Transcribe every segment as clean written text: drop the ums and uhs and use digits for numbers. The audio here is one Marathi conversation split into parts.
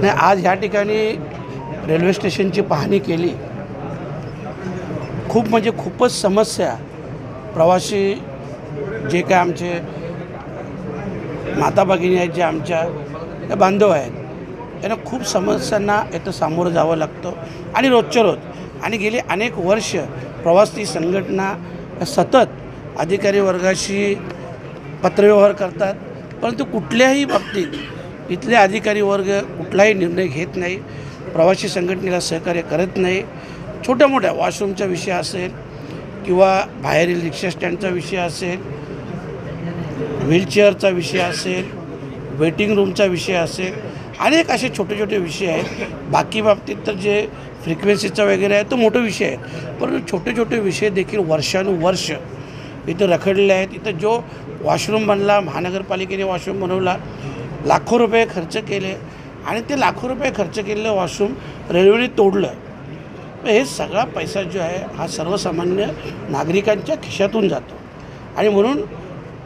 नाही, आज ह्या ठिकाणी रेल्वे स्टेशनची पाहणी केली। खूप म्हणजे खूपच समस्या, प्रवासी जे काय आमचे माता भगिनी आहेत, जे आमच्या बांधव आहेत, त्यांना खूप समस्यांना इथं सामोरं जावं लागतं आणि रोजच्या रोज आणि गेली अनेक वर्ष प्रवासी संघटना सतत अधिकारी वर्गाशी पत्रव्यवहार करतात, परंतु कुठल्याही बाबतीत इथले अधिकारी वर्ग कुठलाही निर्णय घेत नाही, प्रवासी संघटनेला सहकार्य करत नाही। छोट्या मोठ्या वॉशरूमचा विषय असेल किंवा बाहेरील रिक्षा स्टँडचा विषय असेल, व्हीलचेअरचा विषय असेल, वेटिंग रूमचा विषय असेल, अनेक असे छोटे छोटे विषय आहेत। बाकी बाबतीत तर जे फ्रिक्वेन्सीचा वगैरे आहे तो मोठा विषय आहे, परंतु छोटे छोटे विषय देखील वर्षानुवर्ष इथं रखडले आहेत। इथं जो वॉशरूम बनला, महानगरपालिकेने वॉशरूम बनवला, लाखो रुपये खर्च केले आणि ते लाखो रुपये खर्च केलेलं वॉशरूम रेल्वेने तोडलं। हे सगळा पैसा जो आहे हा सर्वसामान्य नागरिकांच्या खिशातून जातो आणि म्हणून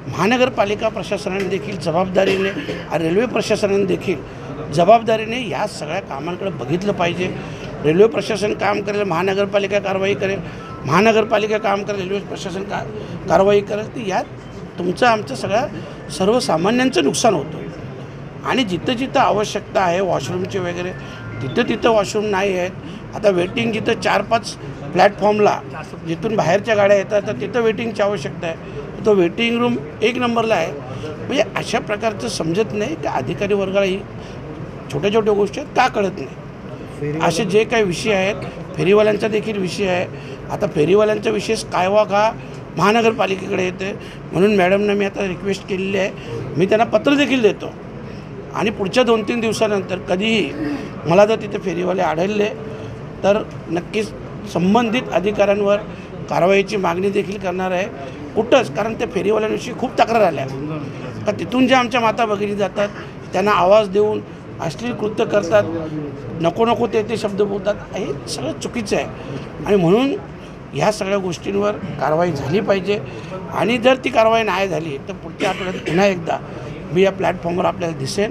महानगरपालिका प्रशासनाने देखील जबाबदारीने आणि रेल्वे प्रशासनाने देखील जबाबदारीने या सगळ्या कामांकडे बघितलं पाहिजे। रेल्वे प्रशासन काम करेल, महानगरपालिका कारवाई करेल, महानगरपालिका काम करेल, रेल्वे प्रशासन कारवाई करेल, तर यात तुमचं आमचं सगळ्या सर्वसामान्यांचं नुकसान होतं। आणि जिथं जिथं आवश्यकता आहे वॉशरूमचे वगैरे तिथं तिथं वॉशरूम नाही आहेत। आता वेटिंग जिथं 4-5 प्लॅटफॉर्मला जिथून बाहेरच्या गाड्या येतात तर तिथं वेटिंगची आवश्यकता आहे, तो वेटिंग रूम 1 नंबरला आहे। म्हणजे अशा प्रकारचं समजत नाही की अधिकारी वर्गाला ही छोट्या छोट्या गोष्टी का कळत नाही। असे जे काही विषय आहेत, फेरीवाल्यांचा देखील विषय आहे। आता फेरीवाल्यांचा विषय कायवा का महानगरपालिकेकडे येते, म्हणून मॅडमना मी आता रिक्वेस्ट केलेली आहे, मी त्यांना पत्र देखील देतो आणि पुढच्या 2-3 दिवसानंतर कधीही मला जर तिथे फेरीवाले आढळले तर नक्कीच संबंधित अधिकाऱ्यांवर कारवाईची मागणी देखील करणार आहे। कुठंच, कारण त्या फेरीवाल्यांविषयी खूप तक्रार आल्या का तिथून जे आमच्या माता भगिनी जातात त्यांना आवाज देऊन अश्लील कृत्य करतात, नको नको ते शब्द बोलतात, हे सगळं चुकीचं आहे। आणि म्हणून ह्या सगळ्या गोष्टींवर कारवाई झाली पाहिजे आणि जर ती कारवाई नाही झाली तर पुढच्या आठवड्यात पुन्हा एकदा मी या प्लॅटफॉर्मवर आपल्याला दिसेन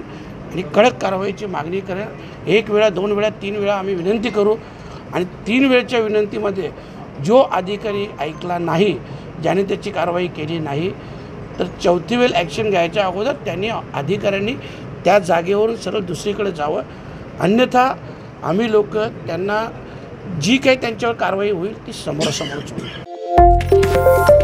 आणि कडक कारवाईची मागणी करेन। 1 वेळा, 2 वेळा, 3 वेळा आम्ही विनंती करू आणि 3 वेळच्या विनंतीमध्ये जो अधिकारी ऐकला नाही, ज्याने त्याची कारवाई केली नाही, तर 4थी वेळ ॲक्शन घ्यायच्या अगोदर त्यांनी अधिकाऱ्यांनी त्या जागेवरून सरळ दुसरीकडे जावं, अन्यथा आम्ही लोक त्यांना जी काही त्यांच्यावर कारवाई होईल ती समोरासमोरच होईल।